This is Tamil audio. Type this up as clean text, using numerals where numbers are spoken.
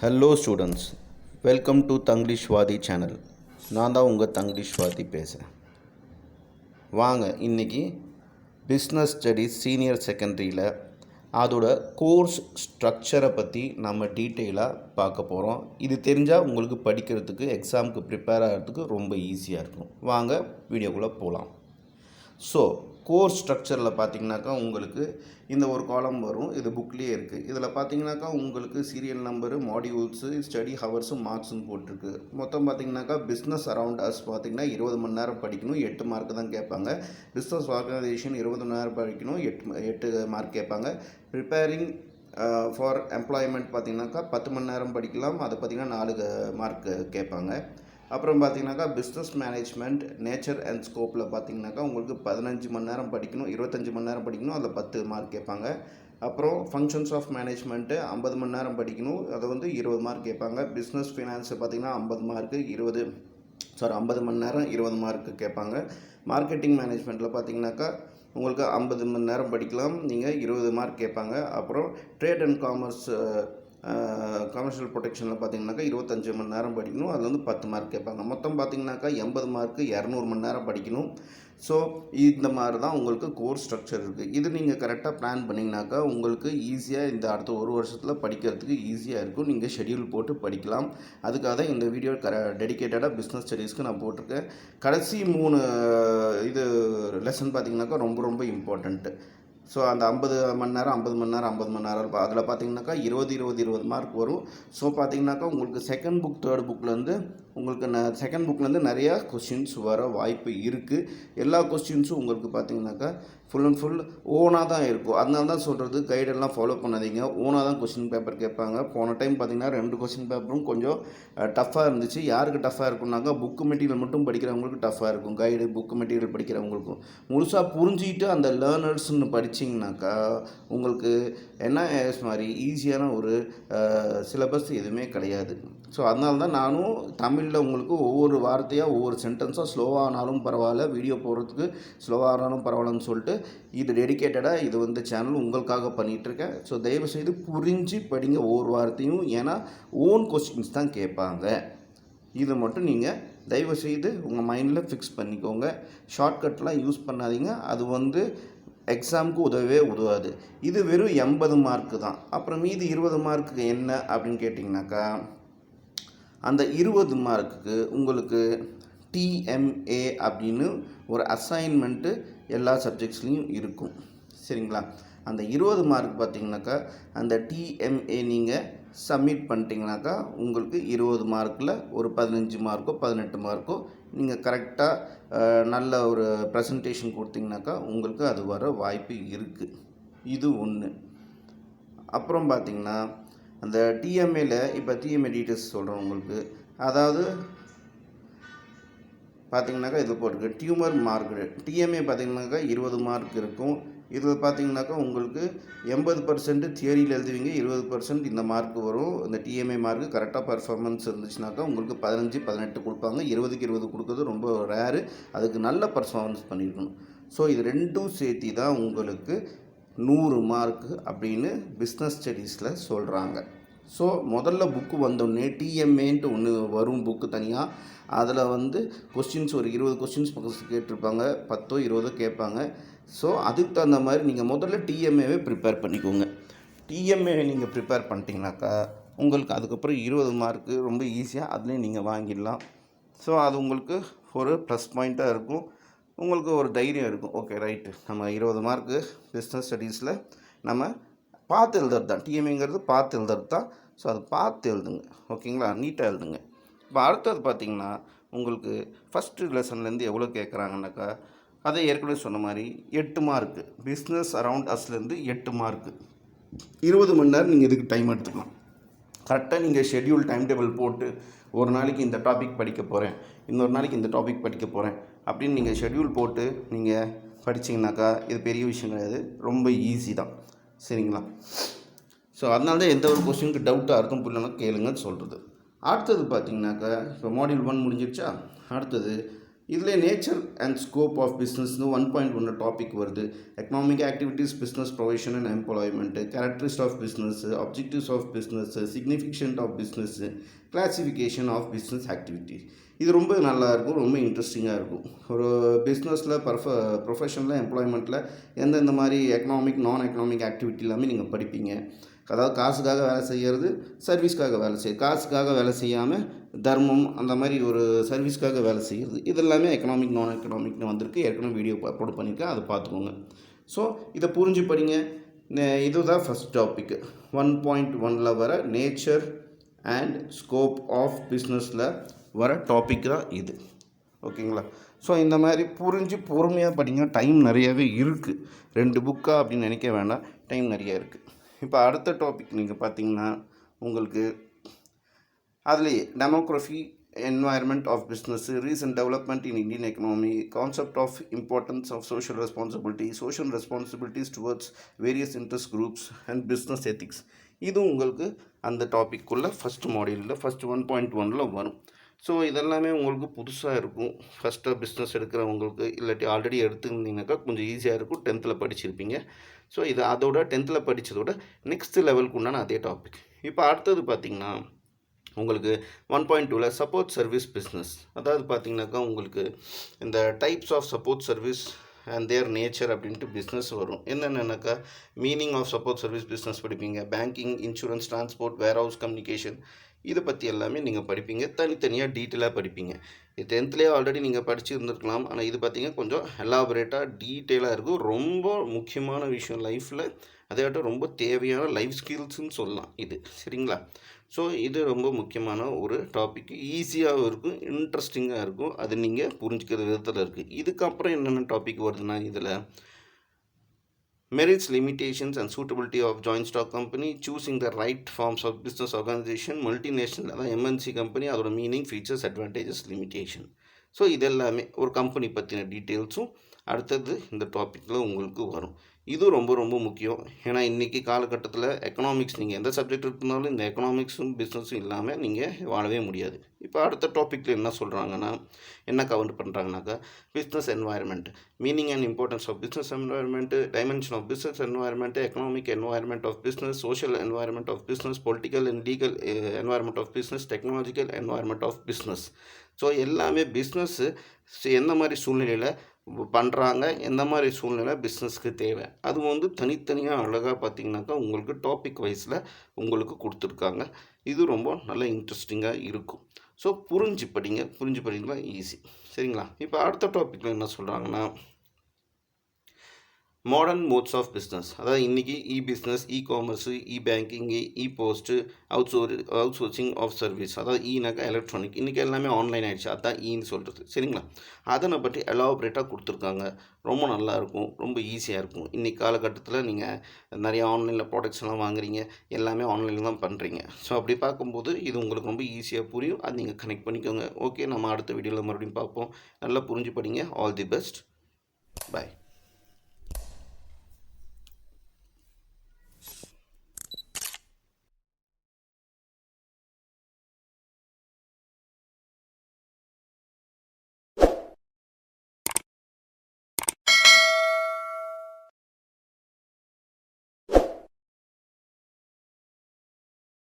ஹலோ ஸ்டூடெண்ட்ஸ், வெல்கம் டு தங்கிலீஷ்வாதி சேனல். நான் தான் உங்கள் தங்கிலீஷ்வாதி பேசுகிறேன். வாங்க இன்றைக்கி பிஸ்னஸ் ஸ்டடீஸ் சீனியர் செகண்டரியில் அதோட கோர்ஸ் ஸ்ட்ரக்சரை பற்றி நம்ம டீட்டெயிலாக பார்க்க போகிறோம். இது தெரிஞ்சால் உங்களுக்கு படிக்கிறதுக்கு எக்ஸாமுக்கு ப்ரிப்பேர் ஆகிறதுக்கு ரொம்ப ஈஸியாக இருக்கும். வாங்க வீடியோக்குள்ளே போகலாம். ஸோ கோர்ஸ் ஸ்ட்ரக்சரில் பார்த்தீங்கன்னாக்கா உங்களுக்கு இந்த ஒரு காலம் வரும். இது புக்லேயே இருக்குது. இதில் பார்த்தீங்கன்னாக்கா உங்களுக்கு சீரியல் நம்பரு, மாடியூல்ஸு, ஸ்டடி ஹவர்ஸும் மார்க்ஸும் போட்டிருக்கு. மொத்தம் பார்த்தீங்கன்னாக்கா பிஸ்னஸ் அரவுண்ட் அஸ் பார்த்தீங்கன்னா 20 மணி நேரம் படிக்கணும், 8 மார்க் தான் கேட்பாங்க. பிஸ்னஸ் ஆர்கனைசேஷன் 20 மணி நேரம் படிக்கணும், 8 மார்க் கேட்பாங்க. ப்ரிப்பேரிங் ஃபார் எம்ப்ளாய்மெண்ட் பார்த்தீங்கன்னாக்கா 10 மணி நேரம் படிக்கலாம், அது பார்த்திங்கன்னா 4 மார்க் கேட்பாங்க. அப்புறம் பார்த்தீங்கன்னாக்கா பிஸ்னஸ் மேனேஜ்மெண்ட் நேச்சர் அண்ட் ஸ்கோப்பில் பார்த்தீங்கன்னாக்கா உங்களுக்கு 15 மணி நேரம் படிக்கணும், 25 மணி நேரம் படிக்கணும், அதில் 10 மார்க் கேட்பாங்க. அப்புறம் ஃபங்க்ஷன்ஸ் ஆஃப் மேனேஜ்மெண்ட்டு 50 மணி நேரம் படிக்கணும், அதை 20 மார்க் கேட்பாங்க. பிஸ்னஸ் ஃபினான்ஸு பார்த்திங்கன்னா 50 மணி நேரம் 20 மார்க்கு கேட்பாங்க. மார்க்கெட்டிங் மேனேஜ்மெண்ட்டில் பார்த்தீங்கன்னாக்கா உங்களுக்கு 50 மணி நேரம் படிக்கலாம், நீங்கள் 20 மார்க் கேட்பாங்க. அப்புறம் ட்ரேட் அண்ட் கமர்ஷியல் ப்ரொடெக்ஷனில் பார்த்தீங்கன்னாக்கா 25 மணி நேரம் படிக்கணும், அதில் 10 மார்க் கேட்பாங்க. மொத்தம் பார்த்தீங்கன்னாக்கா 80 மார்க்கு 200 மணி நேரம் படிக்கணும். ஸோ இந்த மாதிரி தான் உங்களுக்கு கோர்ஸ் ஸ்ட்ரக்சர் இருக்குது. இது நீங்கள் கரெக்டாக பிளான் பண்ணிங்கனாக்கா உங்களுக்கு ஈஸியாக இந்த அடுத்த ஒரு வருஷத்தில் படிக்கிறதுக்கு ஈஸியாக இருக்கும். நீங்கள் ஷெட்யூல் போட்டு படிக்கலாம். அதுக்காக தான் இந்த வீடியோ டெடிக்கேட்டடாக பிஸ்னஸ் ஸ்டடீஸ்க்கு நான் போட்டிருக்கேன். கடைசி 3 லெசன் பார்த்திங்கனாக்கா ரொம்ப ரொம்ப இம்பார்ட்டண்ட்டு. ஸோ அந்த 50 மணி நேரம் 50 மணி நேரம் 50 மணி நேரம் அதில் பார்த்தீங்கன்னாக்கா 20 மார்க் வரும். ஸோ பார்த்தீங்கன்னாக்கா உங்களுக்கு செகண்ட் புக் தேர்ட் புக்லேருந்து உங்களுக்கு செகண்ட் புக்லேருந்து நிறையா கொஸ்டின்ஸ் வர வாய்ப்பு இருக்குது. எல்லா கொஸ்டின்ஸும் உங்களுக்கு பார்த்தீங்கன்னாக்கா ஃபுல் அண்ட் ஃபுல் ஓனாக தான் இருக்கும். அதனால தான் சொல்கிறது, கைடெல்லாம் ஃபாலோ பண்ணாதீங்க. ஓனாக தான் கொஸ்டின் பேப்பர் கேட்பாங்க. போன டைம் பார்த்தீங்கன்னா 2 கொஸ்டின் பேப்பரும் கொஞ்சம் டஃப்பாக இருந்துச்சு. யாருக்கு டஃப்பாக இருக்கும்னாக்கா புக்கு மெட்டீரியல் மட்டும் படிக்கிறவங்களுக்கு டஃப்பாக இருக்கும். கைடு புக்கு மெட்டீரியல் படிக்கிறவங்களுக்கும் முழுசாக புரிஞ்சுக்கிட்டு அந்த லேர்னர்ஸ்னு படிச்சிங்கனாக்கா உங்களுக்கு என்ஐஏஎஸ் மாதிரி ஈஸியான ஒரு சிலபஸ் எதுவுமே கிடையாது. ஸோ அதனால தான் நானும் தமிழில் உங்களுக்கு ஒவ்வொரு வார்த்தையாக ஒவ்வொரு சென்டென்ஸாக ஸ்லோவானாலும் பரவாயில்ல, வீடியோ போடுறதுக்கு ஸ்லோவானாலும் பரவாயில்லன்னு சொல்லிட்டு இது டெடிக்கேட்டடாக இது சேனல் உங்களுக்காக பண்ணிகிட்ருக்கேன். ஸோ தயவுசெய்து புரிஞ்சு படிங்க ஒவ்வொரு வார்த்தையும். ஏன்னா ஓன் கொஸ்டின்ஸ் தான் கேட்பாங்க. இது மட்டும் நீங்கள் தயவுசெய்து உங்கள் மைண்டில் ஃபிக்ஸ் பண்ணிக்கோங்க. ஷார்ட்கட்லாம் யூஸ் பண்ணாதீங்க. அது எக்ஸாமுக்கு உதவாது. இது வெறும் 80 மார்க்கு தான். அப்புறம் மீதி 20 மார்க்குக்கு என்ன அப்படின்னு கேட்டிங்கனாக்கா அந்த 20 மார்க்குக்கு உங்களுக்கு டிஎம்ஏ அப்படின்னு ஒரு அசைன்மெண்ட்டு எல்லா சப்ஜெக்ட்ஸ்லேயும் இருக்கும். சரிங்களா? அந்த 20 மார்க் பார்த்திங்கனாக்கா அந்த டிஎம்ஏ நீங்கள் சப்மிட் பண்ணிட்டீங்கனாக்கா உங்களுக்கு 20 மார்க்கில் ஒரு 15 மார்க்கோ 18 மார்க்கோ நீங்கள் கரெக்டாக நல்ல ஒரு ப்ரெசன்டேஷன் கொடுத்தீங்கனாக்கா உங்களுக்கு அது வர வாய்ப்பு இருக்குது. இது ஒன்று. அப்புறம் பார்த்திங்கன்னா அந்த டிஎம்ஏல இப்போ டிஎம்ஏ டீட்டெயில்ஸ் சொல்கிறேன் உங்களுக்கு. அதாவது பார்த்திங்கனாக்கா இது போட்டிருக்கு டியூமர் மார்க்கு. டிஎம்ஏ பார்த்திங்கனாக்கா 20 மார்க் இருக்கும். இதில் பார்த்திங்கனாக்கா உங்களுக்கு 80% தியரியில் எழுதுவீங்க, 20% இந்த மார்க் வரும். இந்த டிஎம்ஏ மார்க்கு கரெக்டாக பர்ஃபார்மன்ஸ் இருந்துச்சுனாக்கா உங்களுக்கு 15 18 கொடுப்பாங்க. 20க்கு 20 கொடுக்குறது ரொம்ப ரேரு. அதுக்கு நல்ல பர்ஃபார்மன்ஸ் பண்ணியிருக்கணும். ஸோ இது ரெண்டும் சேர்த்தி தான் உங்களுக்கு 100 மார்க்கு அப்படின்னு பிஸ்னஸ் ஸ்டடீஸில் சொல்கிறாங்க. ஸோ முதல்ல புக்கு வந்தோடனே டிஎம்ஏன்ட்டு ஒன்று வரும் புக்கு தனியாக. அதில் கொஸ்டின்ஸ் ஒரு 20 கொஸ்டின்ஸ் பக்கத்து கேட்டிருப்பாங்க, 10 20 கேட்பாங்க. ஸோ அதுக்கு தகுந்த மாதிரி நீங்கள் முதல்ல டிஎம்ஏவே ப்ரிப்பேர் பண்ணிக்கோங்க. டிஎம்ஏ நீங்கள் ப்ரிப்பேர் பண்ணிட்டீங்கனாக்கா உங்களுக்கு அதுக்கப்புறம் 20 மார்க்கு ரொம்ப ஈஸியாக அதுலேயும் நீங்கள் வாங்கிடலாம். ஸோ அது உங்களுக்கு ஒரு ப்ளஸ் பாயிண்ட்டாக இருக்கும். உங்களுக்கு ஒரு தைரியம் இருக்கும். ஓகே ரைட்டு, நம்ம 20 மார்க்கு பிஸ்னஸ் ஸ்டடீஸில் நம்ம பார்த்து எழுதுறது தான். டிஎம்ஏங்கிறது பார்த்து எழுதுறது தான். ஸோ அது பார்த்து எழுதுங்க. ஓகேங்களா? நீட்டாக எழுதுங்க. இப்போ அடுத்தது பார்த்திங்கன்னா உங்களுக்கு ஃபஸ்ட்டு லெசன்லேருந்து எவ்வளோ கேட்குறாங்கனாக்கா அதை ஏற்கனவே சொன்ன மாதிரி 8 மார்க்கு. பிஸ்னஸ் அரவுண்ட் அஸ்லேருந்து 8 மார்க்கு. 20 மணி நேரம் நீங்கள் இதுக்கு டைம் எடுத்துக்கலாம். கரெக்டாக நீங்கள் ஷெட்யூல் டைம் டேபிள் போட்டு ஒரு நாளைக்கு இந்த டாபிக் படிக்க போகிறேன், இன்னொரு நாளைக்கு இந்த டாபிக் படிக்க போகிறேன் அப்படின்னு நீங்கள் ஷெட்யூல் போட்டு நீங்கள் படிச்சிங்கனாக்கா இது பெரிய விஷயம் கிடையாது, ரொம்ப ஈஸி தான். சரிங்களா? ஸோ அதனால தான் எந்த ஒரு கொஸ்டினுக்கு டவுட்டாக இருக்கும் புரியலன்னா கேளுங்கன்னு சொல்கிறது. அடுத்தது பார்த்திங்கனாக்கா இப்போ மாடியூல் 1 முடிஞ்சிடுச்சா? அடுத்தது இதில் நேச்சர் அண்ட் ஸ்கோப் ஆஃப் பிஸ்னஸ்னு 1.1 டாபிக் வருது. Economic activities, business provision and employment, characteristic of business, objectives of business, significant of business, classification of business activities. இது ரொம்ப நல்லாயிருக்கும், ரொம்ப இன்ட்ரெஸ்டிங்காக இருக்கும். ஒரு பிஸ்னஸில் ப்ரொஃபஷனில் எம்ப்ளாய்மெண்ட்டில் எந்தெந்த மாதிரி எக்கனாமிக் நான் எக்கனாமிக் ஆக்டிவிட்டி எல்லாமே நீங்கள் படிப்பீங்க. அதாவது காசுக்காக வேலை செய்கிறது, சர்வீஸ்க்காக வேலை செய்யுது, காசுக்காக வேலை செய்யாமல் தர்மம் அந்த மாதிரி ஒரு சர்வீஸ்க்காக வேலை செய்கிறது, இதெல்லாமே எக்கனாமிக் நான் எக்கனாமிக்னு வந்திருக்கு. ஏற்கனவே வீடியோ அப்லோட் பண்ணியிருக்கேன், அதை பார்த்துக்கோங்க. ஸோ இதை புரிஞ்சு படிங்க. இதுதான் ஃபஸ்ட் டாப்பிக்கு. 1.1 வர நேச்சர் அண்ட் ஸ்கோப் ஆஃப் பிஸ்னஸில் வர டாபிக் தான் இது. ஓகேங்களா? ஸோ இந்த மாதிரி புரிஞ்சு பொறுமையாக படிங்க. டைம் நிறையாவே இருக்குது. 2 புக்கா அப்படின்னு நினைக்க வேண்டாம், டைம் நிறையா இருக்குது. இப்போ அடுத்த டாபிக் நீங்கள் பார்த்தீங்கன்னா உங்களுக்கு அதுலேயே demography, environment of business, recent development in Indian economy, concept of importance of social responsibilities towards various interest groups and business ethics. இது உங்களுக்கு அந்த டாபிக்குள்ளே ஃபஸ்ட் மாடியூலில் ஃபஸ்ட் 1.1 வரும். ஸோ இதெல்லாமே உங்களுக்கு புதுசாக இருக்கும். ஃபஸ்ட்டாக பிஸ்னஸ் எடுக்கிறவங்களுக்கு, இல்லாட்டி ஆல்ரெடி எடுத்துருந்தீங்கன்னாக்கா கொஞ்சம் ஈஸியாக இருக்கும். 10th படிச்சிருப்பீங்க. ஸோ இது அதோட 10th படித்ததோட நெக்ஸ்ட் லெவலுக்கு உண்டான அதே டாபிக். இப்போ அடுத்தது பார்த்திங்கன்னா உங்களுக்கு 1.2ல சப்போர்ட் சர்வீஸ் பிஸ்னஸ். அதாவது பார்த்திங்கனாக்கா உங்களுக்கு இந்த types of support service and their nature அப்படின்ட்டு பிஸ்னஸ் வரும். என்னென்னக்கா meaning of support service business படிப்பீங்க. Banking, insurance, transport, warehouse communication, இதை பற்றி எல்லாமே நீங்கள் படிப்பீங்க. தனித்தனியாக டீட்டெயிலாக படிப்பீங்க. இது 10th ஆல்ரெடி நீங்கள் படிச்சுருந்துருக்கலாம். ஆனால் இது பார்த்திங்கன்னா கொஞ்சம் எலாபரேட்டாக டீட்டெயிலாக இருக்கும். ரொம்ப முக்கியமான விஷயம் லைஃப்பில், அதையாட்டும் ரொம்ப தேவையான லைஃப் ஸ்கில்ஸ்ன்னு சொல்லலாம் இது. சரிங்களா? ஸோ இது ரொம்ப முக்கியமான ஒரு டாபிக். ஈஸியாகவும் இருக்கும், இன்ட்ரெஸ்டிங்காக இருக்கும். அது நீங்கள் புரிஞ்சுக்கிற விதத்தில் இருக்குது. இதுக்கப்புறம் என்னென்ன டாபிக் வருதுன்னா இதில் merits, limitations and suitability of joint stock company, choosing the right forms of business organisation, multinational அதான் எம்என்சி கம்பெனி, அதோட meaning, features, advantages, limitation. So இதெல்லாமே ஒரு கம்பெனி பற்றின டீட்டெயில்ஸும் அடுத்தது இந்த டாப்பிக்கில் உங்களுக்கு வரும். இது ரொம்ப ரொம்ப முக்கியம். ஏன்னா இன்றைக்கி காலகட்டத்தில் எக்கனாமிக்ஸ் நீங்கள் எந்த சப்ஜெக்ட் இருந்தாலும் இந்த எக்கனாமிக்ஸும் பிஸ்னஸும் இல்லாமல் நீங்கள் வாழவே முடியாது. இப்போ அடுத்த டாப்பிக்கில் என்ன சொல்கிறாங்கன்னா, என்ன கவர் பண்ணுறாங்கனாக்கா business environment, meaning and importance of business environment, dimension of business environment, economic environment of business, social environment of business, political and legal environment of business, technological environment of business. So எல்லாமே பிஸ்னஸ்ஸு எந்த மாதிரி சூழ்நிலையில் பண்ணுறாங்க, எந்த மாதிரி சூழ்நிலை பிஸ்னஸ்க்கு தேவை, அது தனித்தனியாக அழகாக பார்த்திங்கனாக்கா உங்களுக்கு டாபிக் வைஸில் உங்களுக்கு கொடுத்துருக்காங்க. இது ரொம்ப நல்ல இன்ட்ரெஸ்டிங்காக இருக்கும். ஸோ புரிஞ்சு படிங்களா ஈஸி. சரிங்களா? இப்போ அடுத்த டாப்பிக்கில் என்ன சொல்கிறாங்கன்னா மாடர்ன் மோட்ஸ் ஆஃப் பிஸ்னஸ். அதாவது இன்றைக்கி business, commerce, banking, post, outsourcing of service. அதாவது ஈனாக்கா எலக்ட்ரானிக். இன்றைக்கி எல்லாமே ஆன்லைன் ஆகிடுச்சு, அதுதான் ஈன்னு சொல்கிறது. சரிங்களா? அதனை பற்றி எலாபரேட்டாக கொடுத்துருக்காங்க. ரொம்ப நல்லாயிருக்கும், ரொம்ப ஈஸியாக இருக்கும். இன்றைக்கி காலகட்டத்தில் நீங்கள் நிறைய ஆன்லைனில் ப்ராடக்ட்ஸ்லாம் வாங்குறீங்க, எல்லாமே ஆன்லைனில் தான் பண்ணுறீங்க. ஸோ அப்படி பார்க்கும்போது இது உங்களுக்கு ரொம்ப ஈஸியாக புரியும். அது நீங்கள் கனெக்ட் பண்ணிக்கோங்க. ஓகே, நம்ம அடுத்த வீடியோவில் மறுபடியும் பார்ப்போம். நல்லா புரிஞ்சு படிங்க. All the best. பாய்.